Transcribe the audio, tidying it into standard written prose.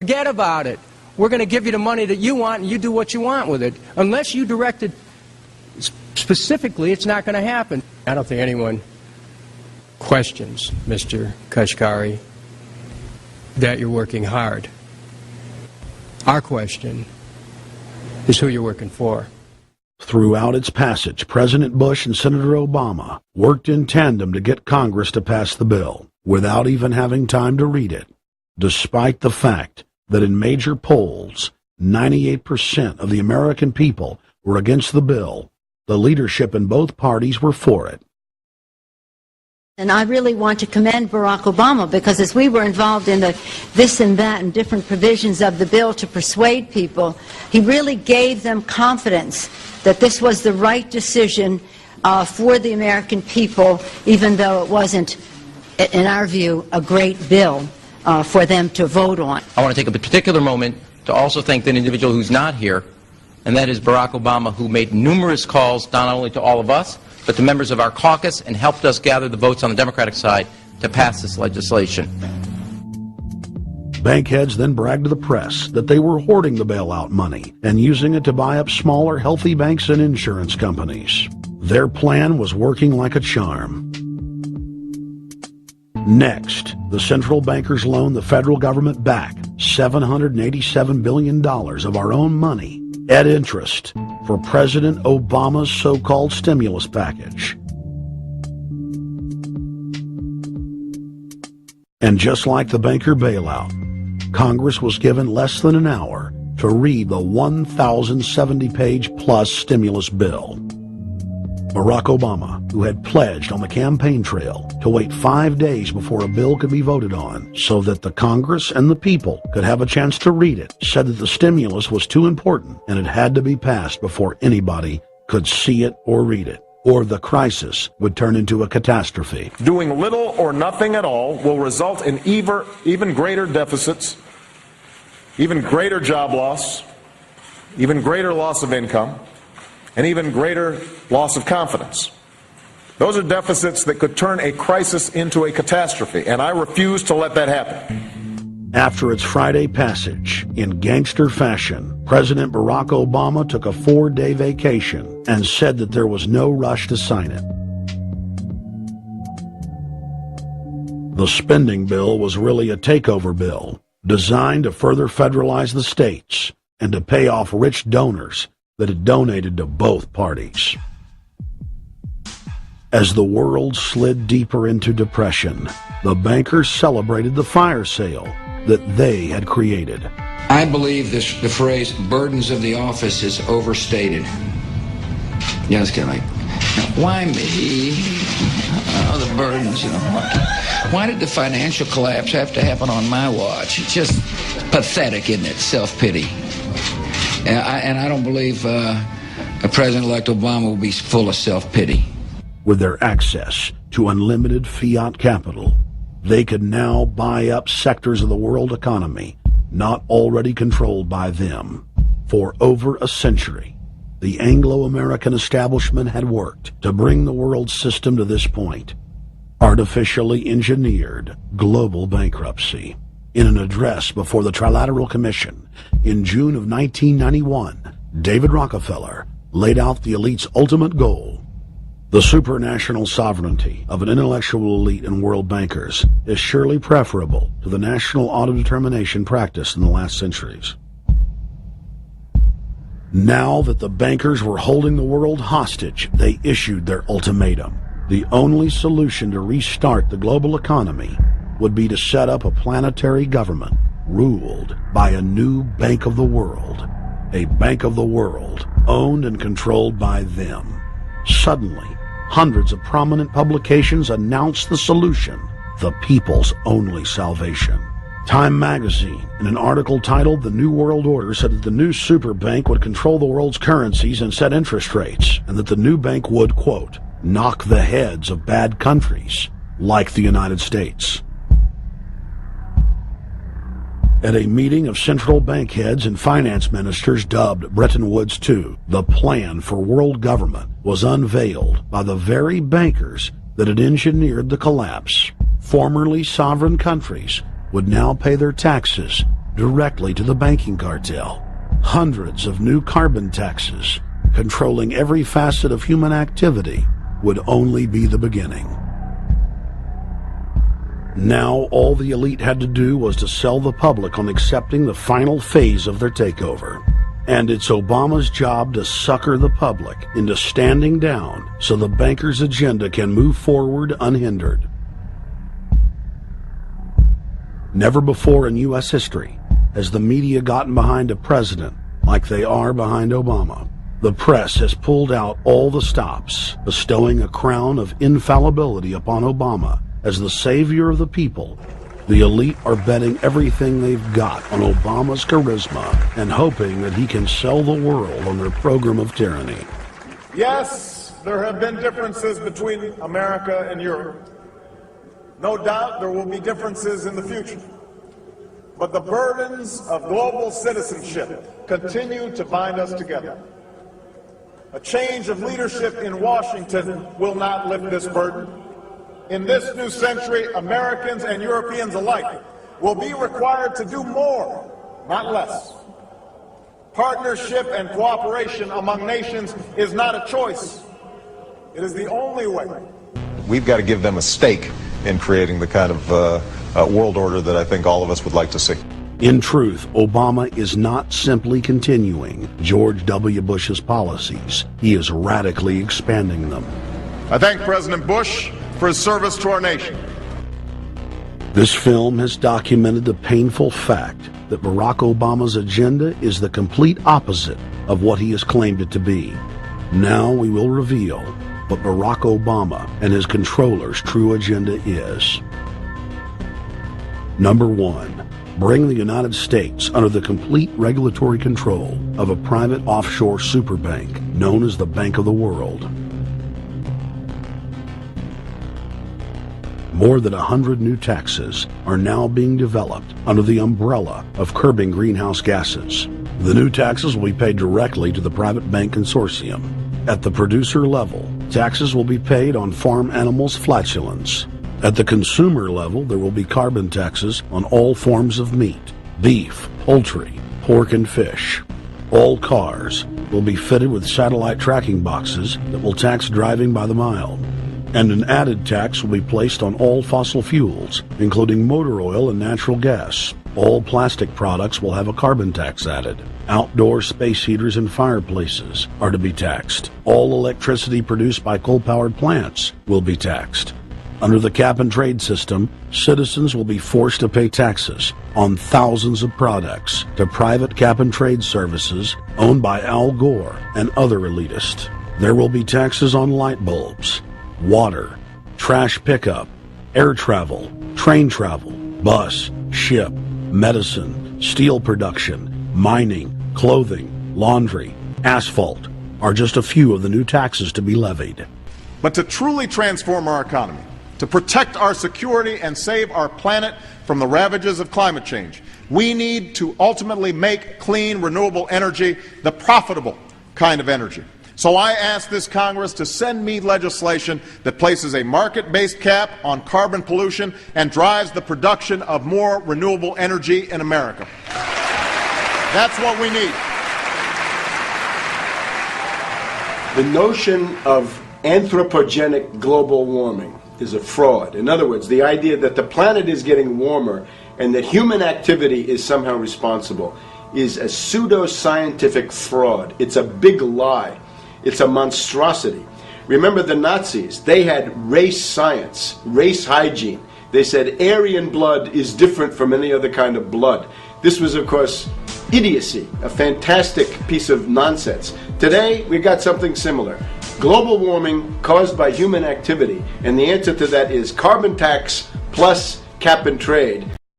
Forget about it. We're going to give you the money that you want, and you do what you want with it. Unless you direct it specifically, it's not going to happen. I don't think anyone questions, Mr. Kashkari, that you're working hard. Our question is who you're working for. Throughout its passage, President Bush and Senator Obama worked in tandem to get Congress to pass the bill without even having time to read it, despite the fact that in major polls, 98% of the American people were against the bill. The leadership in both parties were for it. And I really want to commend Barack Obama, because as we were involved in the this and that and different provisions of the bill to persuade people, he really gave them confidence that this was the right decision for the American people, even though it wasn't, in our view, a great bill for them to vote on. I want to take a particular moment to also thank an individual who's not here, and that is Barack Obama, who made numerous calls not only to all of us, but to members of our caucus, and helped us gather the votes on the Democratic side to pass this legislation. Bankheads then bragged to the press that they were hoarding the bailout money and using it to buy up smaller, healthy banks and insurance companies. Their plan was working like a charm. Next, the central bankers loaned the federal government back $787 billion of our own money at interest for President Obama's so-called stimulus package. And just like the banker bailout, Congress was given less than an hour to read the 1,070-page-plus stimulus bill. Barack Obama, who had pledged on the campaign trail to wait 5 days before a bill could be voted on so that the Congress and the people could have a chance to read it, said that the stimulus was too important and it had to be passed before anybody could see it or read it, or the crisis would turn into a catastrophe. Doing little or nothing at all will result in even greater deficits, even greater job loss, even greater loss of income, and even greater loss of confidence. Those are deficits that could turn a crisis into a catastrophe, and I refuse to let that happen. After its Friday passage, in gangster fashion, President Barack Obama took a 4-day vacation and said that there was no rush to sign it. The spending bill was really a takeover bill, designed to further federalize the states and to pay off rich donors that had donated to both parties. As the world slid deeper into depression, the bankers celebrated the fire sale that they had created. I believe the phrase burdens of the office is overstated. Yeah, it's kind of like, why me? Oh, the burdens, you know. Why did the financial collapse have to happen on my watch? It's just pathetic, isn't it? Self-pity. And I don't believe President-elect Obama will be full of self-pity. With their access to unlimited fiat capital, they could now buy up sectors of the world economy not already controlled by them. For over a century, the Anglo-American establishment had worked to bring the world system to this point. Artificially engineered global bankruptcy. In an address before the Trilateral Commission in June of 1991, David Rockefeller laid out the elite's ultimate goal. The supranational sovereignty of an intellectual elite and world bankers is surely preferable to the national autodetermination practiced in the last centuries. Now that the bankers were holding the world hostage, they issued their ultimatum. The only solution to restart the global economy would be to set up a planetary government ruled by a new Bank of the World, a Bank of the World owned and controlled by them. Suddenly, hundreds of prominent publications announced the solution, the people's only salvation. Time magazine, in an article titled "The New World Order," said that the new super bank would control the world's currencies and set interest rates, and that the new bank would, quote, knock the heads of bad countries like the United States. At a meeting of central bank heads and finance ministers dubbed Bretton Woods II, the plan for world government was unveiled by the very bankers that had engineered the collapse. Formerly sovereign countries would now pay their taxes directly to the banking cartel. Hundreds of new carbon taxes, controlling every facet of human activity, would only be the beginning. Now all the elite had to do was to sell the public on accepting the final phase of their takeover. And it's Obama's job to sucker the public into standing down so the bankers' agenda can move forward unhindered. Never before in U.S. history has the media gotten behind a president like they are behind Obama. The press has pulled out all the stops, bestowing a crown of infallibility upon Obama as the savior of the people. The elite are betting everything they've got on Obama's charisma and hoping that he can sell the world on their program of tyranny. Yes, there have been differences between America and Europe. No doubt there will be differences in the future. But the burdens of global citizenship continue to bind us together. A change of leadership in Washington will not lift this burden. In this new century, Americans and Europeans alike will be required to do more, not less. Partnership and cooperation among nations is not a choice. It is the only way. We've got to give them a stake in creating the kind of world order that I think all of us would like to see. In truth, Obama is not simply continuing George W. Bush's policies. He is radically expanding them. I thank President Bush for his service to our nation. This film has documented the painful fact that Barack Obama's agenda is the complete opposite of what he has claimed it to be. Now we will reveal what Barack Obama and his controllers' true agenda is. Number 1. Bring the United States under the complete regulatory control of a private offshore superbank known as the Bank of the World. More than 100 new taxes are now being developed under the umbrella of curbing greenhouse gases. The new taxes will be paid directly to the private bank consortium. At the producer level, taxes will be paid on farm animals' flatulence. At the consumer level, there will be carbon taxes on all forms of meat, beef, poultry, pork, and fish. All cars will be fitted with satellite tracking boxes that will tax driving by the mile. And an added tax will be placed on all fossil fuels, including motor oil and natural gas. All plastic products will have a carbon tax added. Outdoor space heaters and fireplaces are to be taxed. All electricity produced by coal-powered plants will be taxed. Under the cap-and-trade system, citizens will be forced to pay taxes on thousands of products to private cap-and-trade services owned by Al Gore and other elitists. There will be taxes on light bulbs, water, trash pickup, air travel, train travel, bus, ship, medicine, steel production, mining, clothing, laundry, asphalt are just a few of the new taxes to be levied. But to truly transform our economy, to protect our security and save our planet from the ravages of climate change, we need to ultimately make clean, renewable energy the profitable kind of energy. So I ask this Congress to send me legislation that places a market-based cap on carbon pollution and drives the production of more renewable energy in America. That's what we need. The notion of anthropogenic global warming is a fraud. In other words, the idea that the planet is getting warmer and that human activity is somehow responsible is a pseudo-scientific fraud. It's a big lie. It's a monstrosity. Remember the Nazis, they had race science, race hygiene. They said Aryan blood is different from any other kind of blood. This was, of course, idiocy, a fantastic piece of nonsense. Today, we've got something similar. Global warming caused by human activity, and the answer to that is carbon tax plus cap and trade.